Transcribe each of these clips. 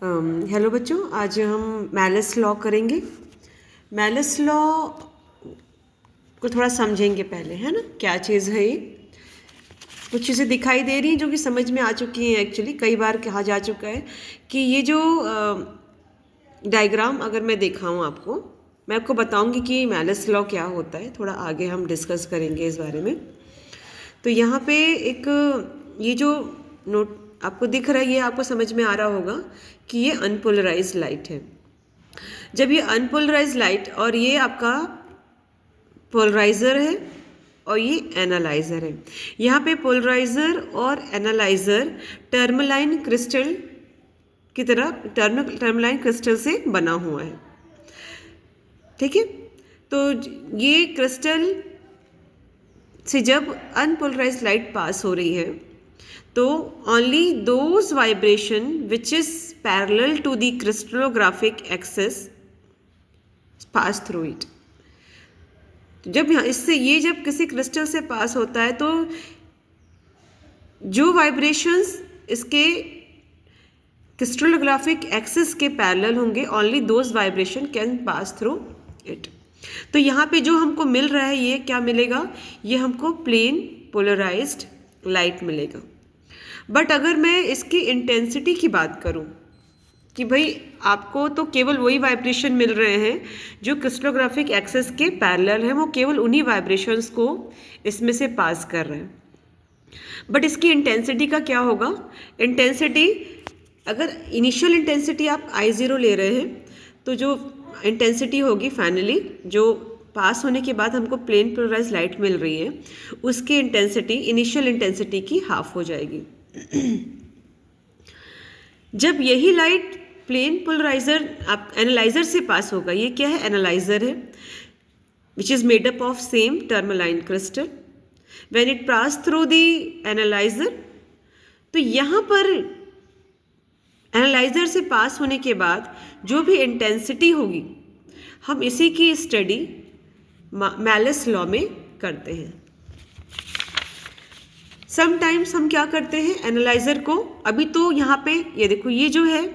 Hello बच्चों, आज हम मैलस लॉ करेंगे। मैलस लॉ को थोड़ा समझेंगे पहले, है ना, क्या चीज़ है ये। कुछ चीज़ें दिखाई दे रही हैं जो कि समझ में आ चुकी हैं। एक्चुअली कई बार कहा जा चुका है कि ये जो डायग्राम अगर मैं दिखाऊं आपको, मैं आपको बताऊंगी कि मैलस लॉ क्या होता है। थोड़ा आगे हम डिस्कस करेंगे इस बारे में। तो यहाँ पे एक ये जो नोट आपको दिख रहा है, ये आपको समझ में आ रहा होगा कि ये अनपोलराइज्ड लाइट है। जब ये अनपोलराइज्ड लाइट और ये आपका पोलराइज़र है और ये एनालाइज़र है। यहाँ पे पोलराइज़र और एनालाइज़र टर्मलाइन क्रिस्टल की तरह टर्मलाइन क्रिस्टल से बना हुआ है, ठीक है। तो ये क्रिस्टल से जब अनपोलराइज्ड लाइट पास हो रही है तो only those vibration which is parallel to the crystallographic axis pass through it. जब यहाँ इससे ये जब किसी क्रिस्टल से पास होता है तो जो वाइब्रेशंस इसके क्रिस्टलोग्राफिक एक्सिस के पैरेलल होंगे, only those vibration can pass through it. तो यहाँ पे जो हमको मिल रहा है, ये क्या मिलेगा, ये हमको प्लेन पोलराइज्ड लाइट मिलेगा। बट अगर मैं इसकी इंटेंसिटी की बात करूं कि भाई आपको तो केवल वही वाइब्रेशन मिल रहे हैं जो क्रिस्टलोग्राफिक एक्सिस के पैरेलल हैं, वो केवल उन्हीं वाइब्रेशंस को इसमें से पास कर रहे हैं। बट इसकी इंटेंसिटी का क्या होगा, इंटेंसिटी अगर इनिशियल इंटेंसिटी आप I0 ले रहे हैं तो जो इंटेंसिटी होगी फाइनली जो पास होने के बाद हमको प्लेन पोलराइज्ड लाइट मिल रही है, उसकी इंटेंसिटी इनिशियल इंटेंसिटी की हाफ हो जाएगी। जब यही लाइट प्लेन पोलराइजर आप एनालाइजर से पास होगा, ये क्या है, एनालाइजर है, which is made up of same tourmaline crystal. When it pass through the analyser, तो यहाँ पर एनालाइजर से पास होने के बाद जो भी इंटेंसिटी होगी, हम इसी की स्टडी मैलस लॉ में करते हैं। समटाइम्स हम क्या करते हैं, एनालाइजर को, अभी तो यहाँ पे ये देखो, ये जो है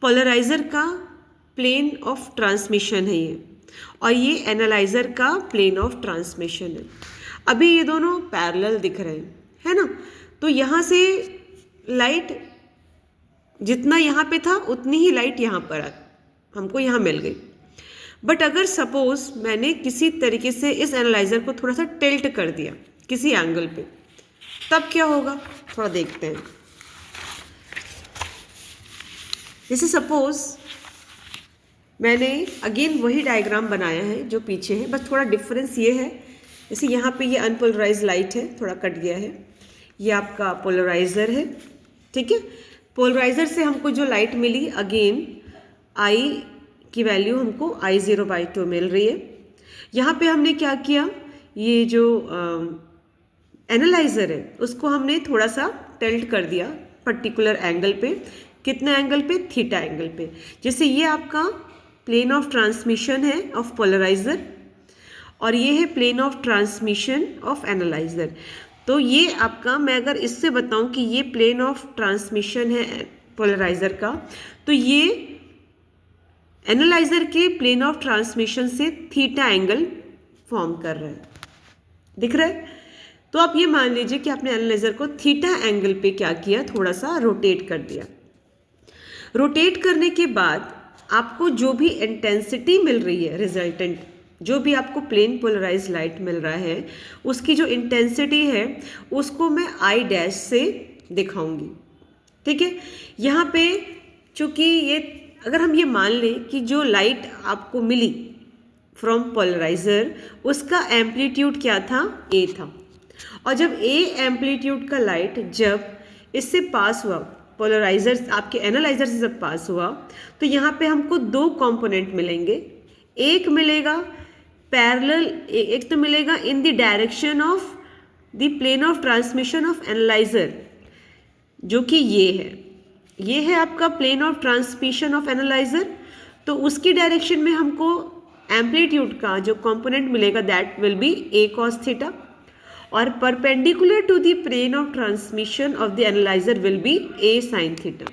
पोलराइजर का प्लेन ऑफ ट्रांसमिशन है ये, और ये एनालाइजर का प्लेन ऑफ ट्रांसमिशन है। अभी ये दोनों पैरेलल दिख रहे हैं, है ना। तो यहाँ से लाइट जितना यहाँ पे था उतनी ही लाइट यहाँ पर हमको यहाँ मिल गई। बट अगर सपोज मैंने किसी तरीके से इस एनालाइजर को थोड़ा सा टिल्ट कर दिया किसी एंगल पे, तब क्या होगा, थोड़ा देखते हैं। जैसे सपोज मैंने अगेन वही डायग्राम बनाया है जो पीछे है, बस थोड़ा डिफरेंस ये है, जैसे यहाँ पे ये अनपोलराइज्ड लाइट है, थोड़ा कट गया है, ये आपका पोलराइजर है, ठीक है। पोलराइजर से हमको जो लाइट मिली, अगेन I की वैल्यू हमको I0/2 मिल रही है। यहाँ पे हमने क्या किया, ये जो एनालाइजर है उसको हमने थोड़ा सा टिल्ट कर दिया पर्टिकुलर एंगल पे। कितने एंगल पे, थीटा एंगल पे। जैसे ये आपका प्लेन ऑफ ट्रांसमिशन है ऑफ पोलराइजर और ये है plane of transmission of analyzer. तो ये आपका, मैं अगर इससे बताऊं कि ये प्लेन ऑफ ट्रांसमिशन है पोलराइजर का, तो ये एनालाइजर के प्लेन ऑफ ट्रांसमिशन से थीटा एंगल फॉर्म कर रहा है, दिख रहा है। तो आप ये मान लीजिए कि आपने एनालाइजर को थीटा एंगल पे क्या किया, थोड़ा सा रोटेट कर दिया। रोटेट करने के बाद आपको जो भी इंटेंसिटी मिल रही है, रिजल्टेंट जो भी आपको प्लेन पोलराइज्ड लाइट मिल रहा है, उसकी जो इंटेंसिटी है उसको मैं I' से दिखाऊंगी, ठीक है। यहाँ पे चूंकि ये, अगर हम ये मान लें कि जो लाइट आपको मिली फ्रॉम पोलराइजर, उसका एम्पलीट्यूड क्या था, A था, और जब A एम्पलीट्यूड का लाइट जब इससे पास हुआ, पोलराइजर आपके एनालाइजर से जब पास हुआ, तो यहाँ पे हमको दो कंपोनेंट मिलेंगे। एक मिलेगा पैरेलल, एक तो मिलेगा in the direction of the plane of transmission of analyzer, जो कि ये है आपका plane of transmission of analyzer. तो उसकी डायरेक्शन में हमको एम्पलीट्यूड का जो कंपोनेंट मिलेगा, that will be A cos theta, और perpendicular to the plane of transmission of the analyser will be A sin theta.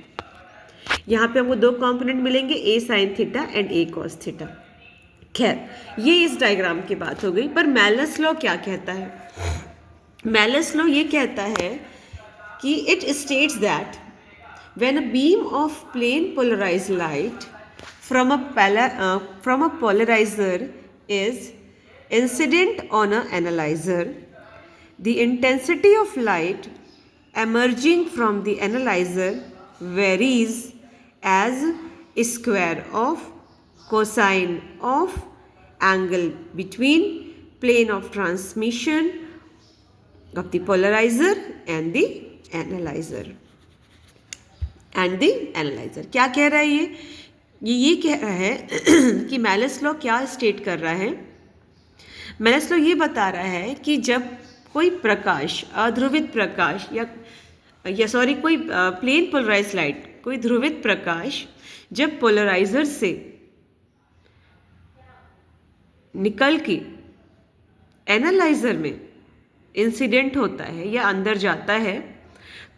यहाँ पे हमको दो कंपोनेंट मिलेंगे, A sine theta and A cos theta. खैर ये इस डायग्राम की बात हो गई, पर मेलस लॉ क्या कहता है? मेलस लॉ ये कहता है कि it states that when a beam of plane polarized light from a polarizer is incident on an analyzer, the intensity of light emerging from the analyzer varies as square of cosine of angle between plane of transmission of the polarizer and the analyzer. क्या कह रहा है ये कह रहा है कि Malus law क्या स्टेट कर रहा है? मेलस लॉ ये बता रहा है कि जब कोई प्रकाश, अध्रुवित प्रकाश या सॉरी कोई प्लेन पोलराइज्ड लाइट, कोई ध्रुवित प्रकाश जब पोलराइजर से निकल के एनालाइजर में इंसिडेंट होता है या अंदर जाता है,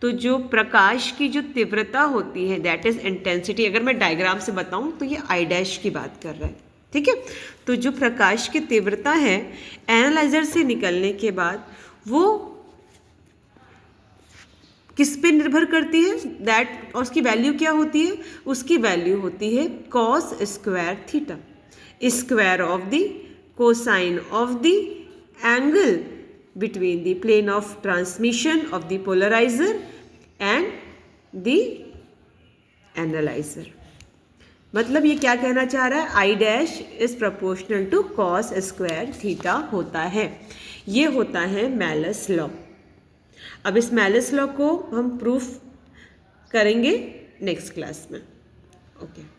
तो जो प्रकाश की जो तीव्रता होती है दैट इज इंटेंसिटी। अगर मैं डायग्राम से बताऊं तो ये आई डैश की बात कर रहा है, ठीक है। तो जो प्रकाश की तीव्रता है एनालाइजर से निकलने के बाद वो किस पे निर्भर करती है? दैट, और उसकी वैल्यू क्या होती है? उसकी वैल्यू होती है cos square theta, square of the cosine of the angle between the plane of transmission of the polarizer and the analyzer। मतलब ये क्या कहना चाह रहा है? I dash is proportional to cos square theta होता है। ये होता है मेलस लॉ। अब इस मेलस लॉ को हम प्रूफ करेंगे नेक्स्ट क्लास में। ओके।